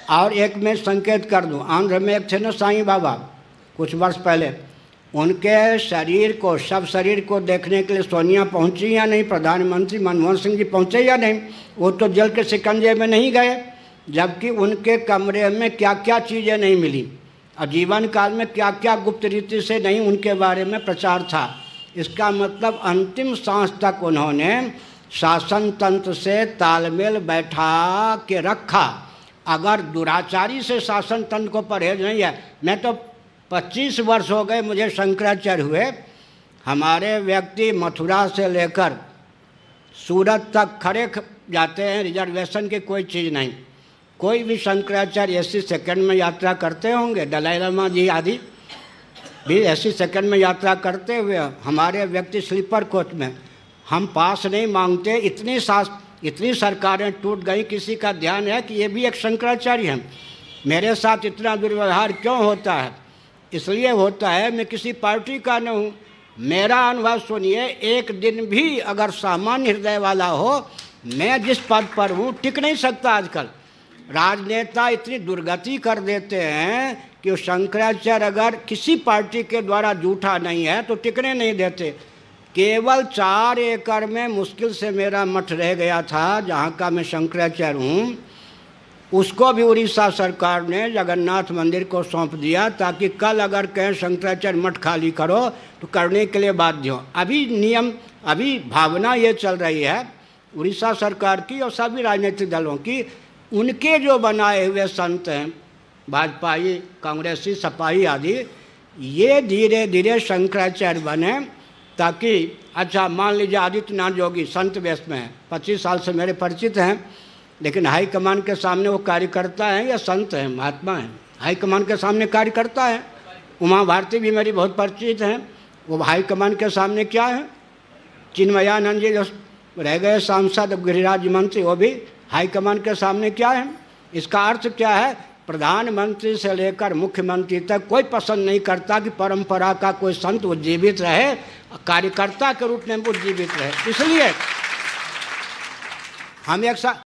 और एक मैं संकेत कर दूं, आंध्र में एक थे ना साईं बाबा, कुछ वर्ष पहले, उनके शरीर को, सब शरीर को देखने के लिए सोनिया पहुंची या नहीं, प्रधानमंत्री मनमोहन सिंह जी पहुंचे या नहीं? वो तो जेल के शिकंजे में नहीं गए, जबकि उनके कमरे में क्या क्या चीज़ें नहीं मिली और जीवन काल में क्या क्या गुप्त रीति से नहीं उनके बारे में प्रचार था। इसका मतलब अंतिम सांस तक उन्होंने शासन तंत्र से तालमेल बैठा के रखा। अगर दुराचारी से शासन तंत्र को परहेज नहीं है, मैं तो 25 वर्ष हो गए मुझे शंकराचार्य हुए, हमारे व्यक्ति मथुरा से लेकर सूरत तक खड़े जाते हैं, रिजर्वेशन की कोई चीज़ नहीं। कोई भी शंकराचार्य ऐसी सेकंड में यात्रा करते होंगे, दलाई लामा जी आदि भी ऐसी सेकंड में यात्रा करते हुए, हमारे व्यक्ति स्लीपर कोच में। हम पास नहीं मांगते, इतनी सरकारें टूट गई, किसी का ध्यान है कि ये भी एक शंकराचार्य हैं। मेरे साथ इतना दुर्व्यवहार क्यों होता है? इसलिए होता है मैं किसी पार्टी का न हूँ। मेरा अनुभव सुनिए, एक दिन भी अगर सामान्य हृदय वाला हो, मैं जिस पद पर हूँ टिक नहीं सकता। आजकल राजनेता इतनी दुर्गति कर देते हैं कि शंकराचार्य अगर किसी पार्टी के द्वारा जूठा नहीं है तो टिकने नहीं देते। केवल 4 एकड़ में मुश्किल से मेरा मठ रह गया था, जहाँ का मैं शंकराचार्य हूँ, उसको भी उड़ीसा सरकार ने जगन्नाथ मंदिर को सौंप दिया, ताकि कल अगर कहें शंकराचार्य मठ खाली करो तो करने के लिए बाध्य हो। अभी भावना ये चल रही है उड़ीसा सरकार की और सभी राजनीतिक दलों की, उनके जो बनाए हुए संत हैं, भाजपाई, कांग्रेसी, सपाही आदि, ये धीरे धीरे शंकराचार्य बने, ताकि अच्छा मान लीजिए आदित्यनाथ योगी संत वेश में है, 25 साल से मेरे परिचित हैं, लेकिन हाईकमान के सामने वो कार्यकर्ता हैं या संत हैं, महात्मा हैं? हाईकमान के सामने कार्यकर्ता है। उमा भारती भी मेरी बहुत परिचित हैं, वो हाईकमान के सामने क्या है? चिन्मयानंद जी जो रह गए सांसद, गिरिराज मंत्री, वो भी हाईकमान के सामने क्या है? इसका अर्थ क्या है? प्रधानमंत्री से लेकर मुख्यमंत्री तक कोई पसंद नहीं करता कि परंपरा का कोई संत उज्जीवित रहे, कार्यकर्ता के रूप में उज्जीवित रहे। इसलिए हम एक साथ